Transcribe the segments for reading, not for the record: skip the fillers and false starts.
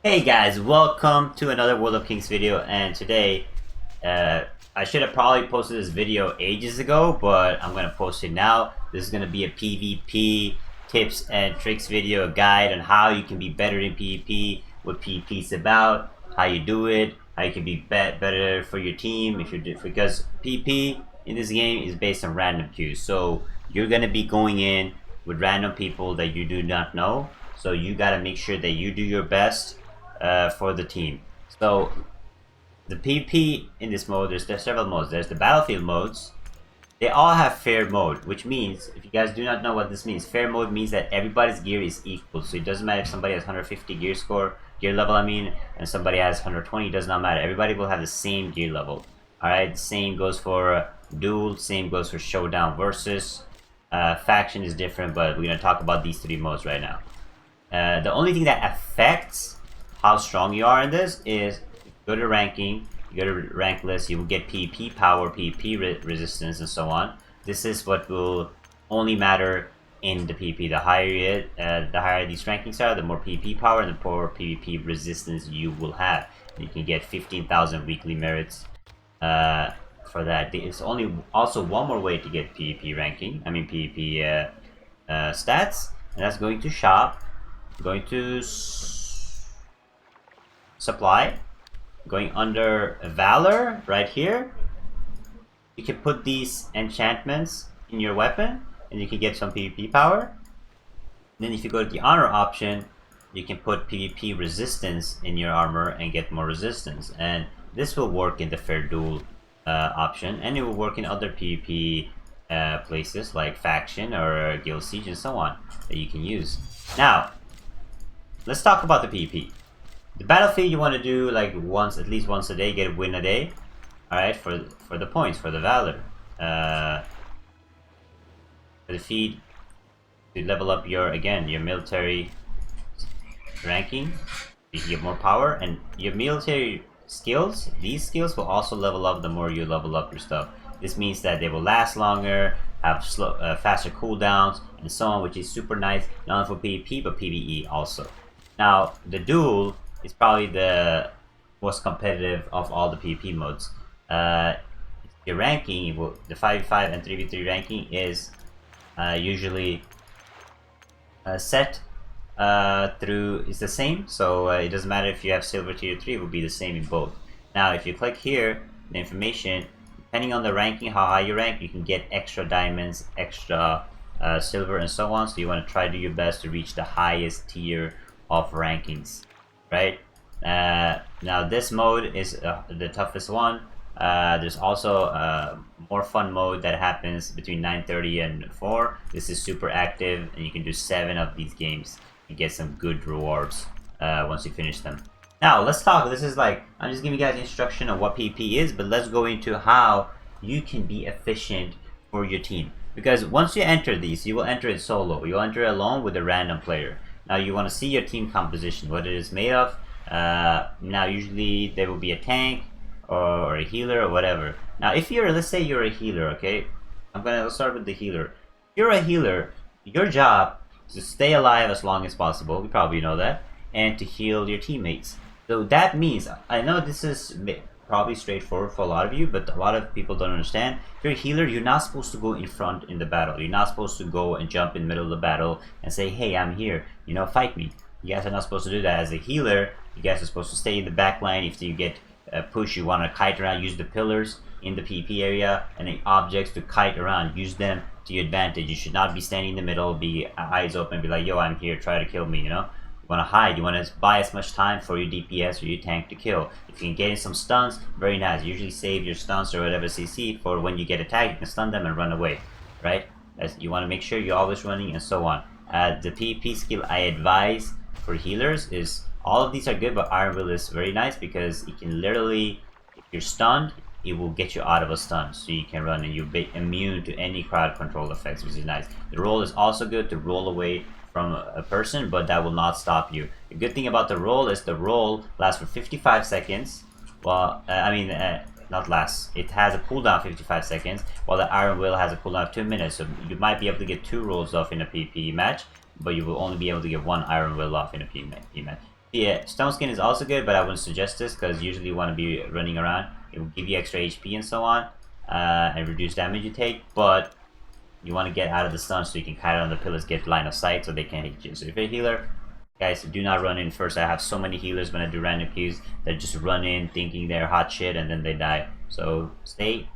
Hey guys, welcome to another World of Kings video, and today, I should have probably posted this video ages ago, but I'm gonna post it now. This is gonna be a PvP tips and tricks video, a guide on how you can be better in PvP, what PvP is about, how you do it, how you can be better for your team if you're because PvP in this game is based on random queues, so you're gonna be going in with random people that you do not know, so you gotta make sure that you do your best for the team. So the PvP in this mode, there's several modes. There's the battlefield modes. They all have fair mode, which means, if you guys do not know what this means, fair mode means that everybody's gear is equal. So it doesn't matter if somebody has 150 gear level, and somebody has 120, it does not matter. Everybody will have the same gear level. Alright, same goes for duel, same goes for showdown versus. Faction is different, but we're going to talk about these three modes right now. The only thing that affects how strong you are in this is go to ranking, you go to rank list, you will get PvP power, PvP resistance, and so on. This is what will only matter in the PvP. The higher these rankings are, the more PvP power and the more PvP resistance you will have. And you can get 15,000 weekly merits for that. There's only also one more way to get PvP ranking. I mean PvP stats, and that's going to shop, going to supply, going under valor right here. You can put these enchantments in your weapon and you can get some PvP power. And then if you go to the honor option, you can put PvP resistance in your armor and get more resistance, and this will work in the fair duel option, and it will work in other PvP places like faction or guild siege and so on that you can use. Now let's talk about the PvP. The battlefield you want to do like at least once a day, get a win a day. Alright, for the points, for the valor. For the feed, to level up your military ranking. You get more power, and your military skills, these skills will also level up the more you level up your stuff. This means that they will last longer, have faster cooldowns, and so on, which is super nice, not only for PvP but PvE also. Now, the duel is probably the most competitive of all the PvP modes. Your ranking, the 5v5 and 3v3 ranking is usually set through, it's the same, so it doesn't matter if you have silver tier 3, it will be the same in both. Now if you click here, the information, depending on the ranking, how high you rank, you can get extra diamonds, extra silver, and so on. So you want to try to do your best to reach the highest tier of rankings, right? Now this mode is the toughest one. There's also a more fun mode that happens between 9:30 and 4. This is super active, and you can do 7 of these games and get some good rewards once you finish them. Now let's talk. This is like, I'm just giving you guys instruction on what PvP is, but let's go into how you can be efficient for your team. Because once you enter these, you will enter it solo. You'll enter it alone with a random player. Now you want to see your team composition, what it is made of. Now usually there will be a tank or a healer or whatever. Now if you're, let's say you're a healer, okay? Let's start with the healer. If you're a healer, your job is to stay alive as long as possible. You probably know that. And to heal your teammates. So that means, I know this is probably straightforward for a lot of you, but a lot of people don't understand. If you're a healer, you're not supposed to go in front in the battle. You're not supposed to go and jump in the middle of the battle and say, hey, I'm here, fight me. You guys are not supposed to do that. As a healer, you guys are supposed to stay in the back line. If you get push, you want to kite around, use the pillars in the PvP area and the objects to kite around, use them to your advantage. You should not be standing in the middle, be eyes open, be like, yo, I'm here, try to kill me, You want to hide, you want to buy as much time for your DPS or your tank to kill. If you can get in some stuns, very nice. Usually save your stuns or whatever CC for when you get attacked, you can stun them and run away, right? You want to make sure you're always running and so on. The PvP skill I advise for healers is, all of these are good, but Iron Will is very nice because it can literally, if you're stunned, it will get you out of a stun, so you can run and you'll be immune to any crowd control effects, which is nice. The roll is also good to roll away from a person, but that will not stop you. The good thing about the roll is the roll lasts for 55 seconds. Well, not lasts. It has a cooldown of 55 seconds, while the Iron Will has a cooldown of 2 minutes. So you might be able to get 2 rolls off in a PvP match, but you will only be able to get 1 Iron Will off in a PvP match. Yeah, Stone Skin is also good, but I wouldn't suggest this because usually you want to be running around. It will give you extra HP and so on, and reduce damage you take, but you want to get out of the stun so you can kite on the pillars, get line of sight so they can't hit you. So if you're a healer, guys, do not run in first. I have so many healers when I do random queues that just run in thinking they're hot shit and then they die. So stay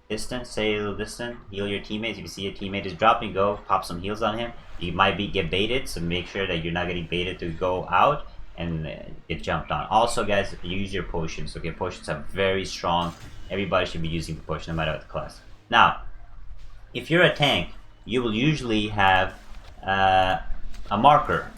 distant, stay a little distant, heal your teammates. If you see your teammate is dropping, go pop some heals on him. You might get baited, so make sure that you're not getting baited to go out and get jumped on. Also, guys, use your potions. Okay, potions are very strong. Everybody should be using the potion no matter what the class. Now, if you're a tank, you will usually have a marker.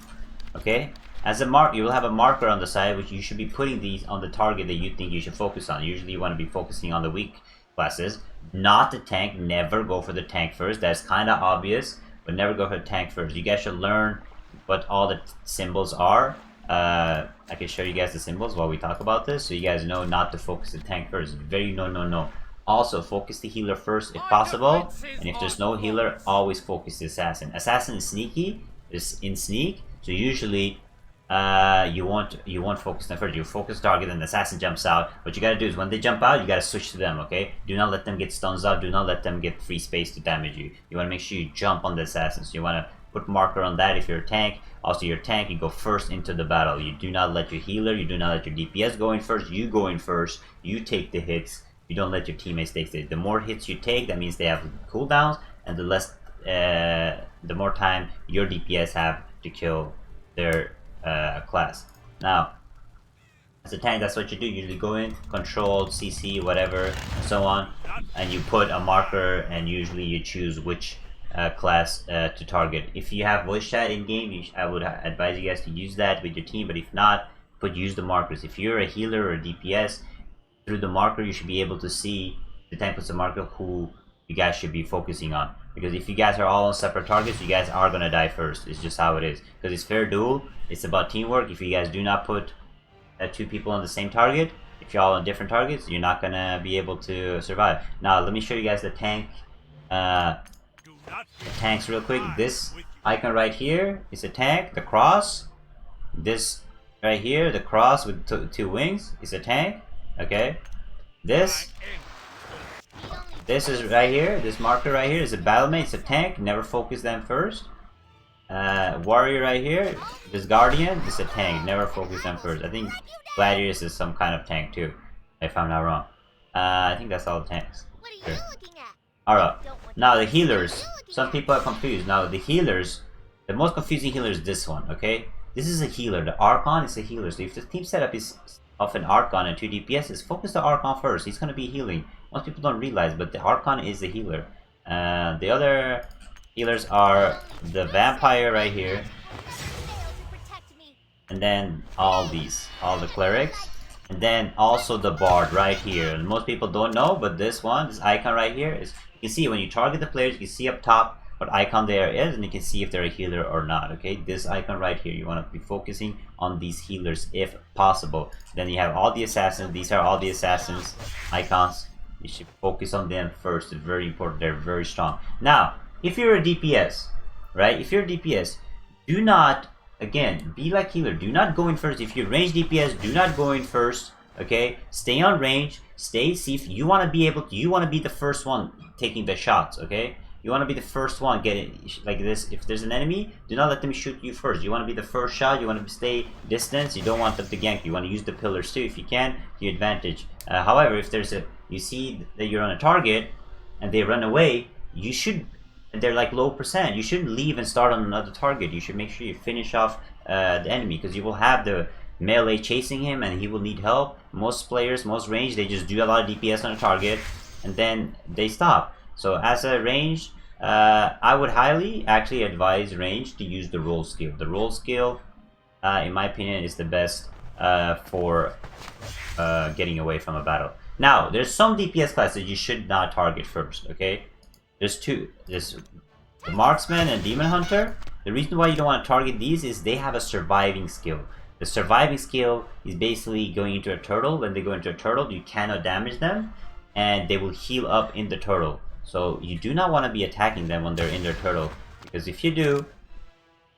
Okay, as a mark, you will have a marker on the side which you should be putting these on the target that you think you should focus on. Usually, you want to be focusing on the weak classes, not the tank. Never go for the tank first. That's kind of obvious, but never go for the tank first. You guys should learn what all the symbols are. I can show you guys the symbols while we talk about this, so you guys know not to focus the tank first. Very no. Also, focus the healer first if possible, and if there's no healer, always focus the assassin. Assassin is sneaky, is in sneak, so usually you won't focus them first. You focus target, and the assassin jumps out. What you gotta do is when they jump out, you gotta switch to them. Okay? Do not let them get stuns out. Do not let them get free space to damage you. You wanna make sure you jump on the assassin. So you wanna put marker on that if you're a tank. Also, your tank, you go first into the battle. You do not let your healer, you do not let your DPS go in first. You go in first. You take the hits. You don't let your teammates take it. The more hits you take, that means they have cooldowns, and the less, the more time your DPS have to kill their class. Now, as a tank, that's what you do. You usually go in, control, CC, whatever, and so on, and you put a marker, and usually you choose which class to target. If you have voice chat in game, I would advise you guys to use that with your team. But if not, use the markers. If you're a healer or a DPS, through the marker you should be able to see, the tank puts a marker, who you guys should be focusing on. Because if you guys are all on separate targets, you guys are gonna die first. It's just how it is. Because it's fair duel, it's about teamwork. If you guys do not put two people on the same target, if you're all on different targets, you're not gonna be able to survive. Now let me show you guys the tanks real quick. This icon right here is a tank, the cross. This right here, the cross with two wings, is a tank. Okay, this is right here. This marker right here is a battlemate. It's a tank. Never focus them first. Warrior right here. This guardian is a tank. Never focus them first. I think gladius is some kind of tank too, if I'm not wrong. I think that's all the tanks. Sure. Alright. Now the healers. Some people are confused. Now the healers. The most confusing healer is this one. Okay, this is a healer. The Archon is a healer. So if the team setup is of an Archon and 2 DPSs, focus the Archon first. He's going to be healing. Most people don't realize, but the Archon is the healer. The other healers are the Vampire right here, and then all the Clerics, and then also the Bard right here. And most people don't know, but this icon right here is, you can see when you target the players, you can see up top what icon there is, and you can see if they're a healer or not. Okay, this icon right here, you want to be focusing on these healers if possible. Then you have all the assassins. These are all the assassins icons. You should focus on them first. It's very important. They're very strong. Now, if you're a DPS, right? If you're a DPS, do not, again, be like healer. Do not go in first. If you're range DPS, do not go in first. Okay, stay on range. See if you want to be able to. You want to be the first one taking the shots. Okay. You want to be the first one getting like this. If there's an enemy, do not let them shoot you first. You want to be the first shot. You want to stay distance. You don't want them to gank. You want to use the pillars too if you can to your advantage. However, if you see that you're on a target and they run away, they're like low percent. You shouldn't leave and start on another target. You should make sure you finish off the enemy, because you will have the melee chasing him and he will need help. Most players, most range, they just do a lot of DPS on a target and then they stop. So as a range, I would highly actually advise range to use the roll skill. The roll skill, in my opinion, is the best for getting away from a battle. Now, there's some DPS classes you should not target first, okay? There's two. There's the Marksman and Demon Hunter. The reason why you don't want to target these is they have a surviving skill. The surviving skill is basically going into a turtle. When they go into a turtle, you cannot damage them, and they will heal up in the turtle. So you do not want to be attacking them when they're in their turtle, because if you do,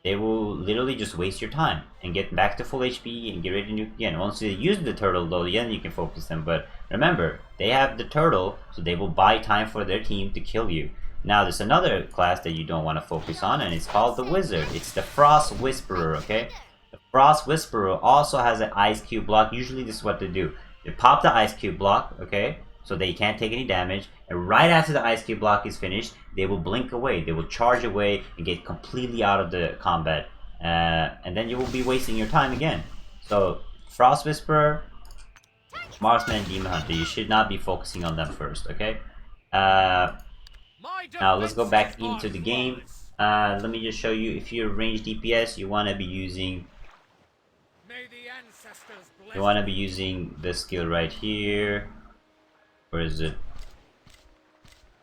they will literally just waste your time and get back to full HP and get ready to nuke again. Once you use the turtle though, then you can focus them. But remember, they have the turtle, so they will buy time for their team to kill you. Now there's another class that you don't want to focus on, and it's called the Wizard. It's the Frost Whisperer, okay? The Frost Whisperer also has an Ice Cube block. Usually this is what they do. They pop the Ice Cube block, okay? So they can't take any damage, and right after the Ice Cube block is finished, they will blink away, they will charge away and get completely out of the combat, and then you will be wasting your time again. So Frost Whisperer, Marksman, Demon Hunter, you should not be focusing on them first, okay? Now let's go back into the game. Let me just show you, if you're ranged DPS, you want to be using this skill right here. Where is it?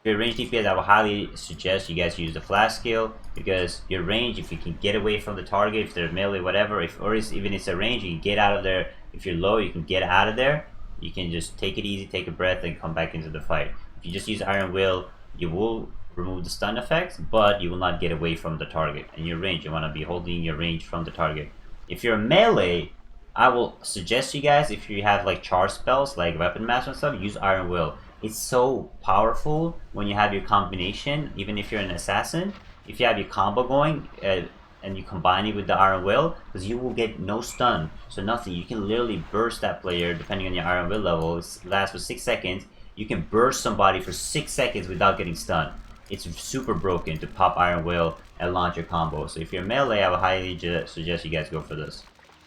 If you're ranged DPS, I will highly suggest you guys use the flash skill, because your range, if you can get away from the target, if they're melee, whatever, even if it's a range, you can get out of there. If you're low, you can get out of there. You can just take it easy, take a breath, and come back into the fight. If you just use Iron Will, you will remove the stun effects, but you will not get away from the target. And your range, you want to be holding your range from the target. If you're melee, I will suggest you guys, if you have like charge spells like Weapon Master and stuff, use Iron Will. It's so powerful when you have your combination, even if you're an assassin. If you have your combo going and you combine it with the Iron Will, because you will get no stun, so nothing. You can literally burst that player depending on your Iron Will level. It lasts for 6 seconds. You can burst somebody for 6 seconds without getting stunned. It's super broken to pop Iron Will and launch your combo. So if you're melee, I would highly suggest you guys go for this.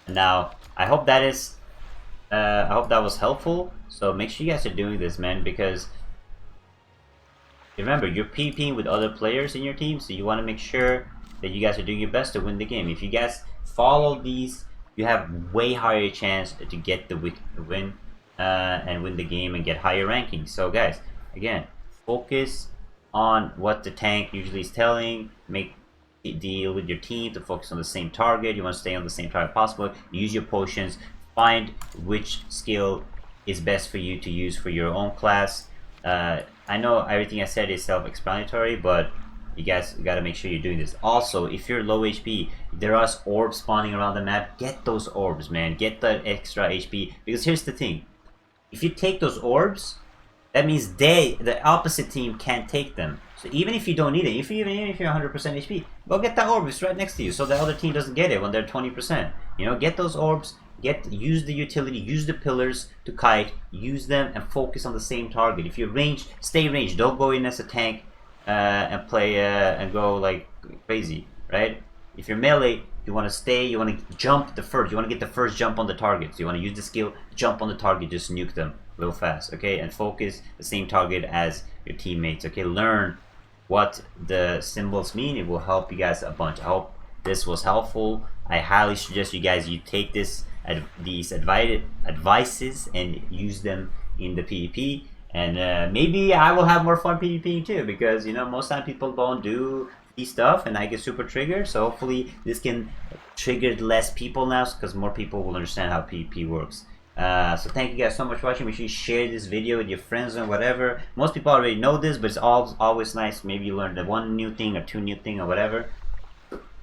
And now, I hope that was helpful. So make sure you guys are doing this, man, because remember, you're PvPing with other players in your team, so you want to make sure that you guys are doing your best to win the game. If you guys follow these, you have way higher chance to get the win and win the game and get higher rankings. So guys, again, focus on what the tank usually is telling. Make deal with your team to focus on the same target. You want to stay on the same target possible. Use your potions. Find which skill is best for you to use for your own class. I know everything I said is self-explanatory, but you guys gotta make sure you're doing this. Also, if you're low HP, there are orbs spawning around the map. Get those orbs, man. Get that extra HP. Because here's the thing. If you take those orbs, that means the opposite team can't take them. So even if you don't need it, even if you're 100% HP, go get that orb. It's right next to you, so the other team doesn't get it when they're 20%. You know, get those orbs. Use the utility, use the pillars to kite, use them and focus on the same target. If you're ranged, stay ranged. Don't go in as a tank and play and go like crazy, right? If you're melee, you want to stay, you want to jump the first, you want to get the first jump on the target. So you want to use the skill, jump on the target, just nuke them real fast, okay? And focus the same target as your teammates, okay? Learn what the symbols mean. It will help you guys a bunch. I hope this was helpful. I highly suggest you guys take these advices and use them in the PvP, and maybe I will have more fun PvPing too, because you know most time people don't do these stuff and I get super triggered. So hopefully this can trigger less people now, because more people will understand how PvP works. So thank you guys so much for watching. Make sure you share this video with your friends and whatever. Most people already know this, but it's always nice. Maybe you learned one new thing or 2 new thing or whatever.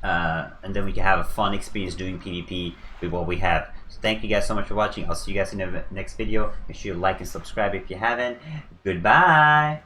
And then we can have a fun experience doing PvP with what we have. So thank you guys so much for watching. I'll see you guys in the next video. Make sure you like and subscribe if you haven't. Goodbye.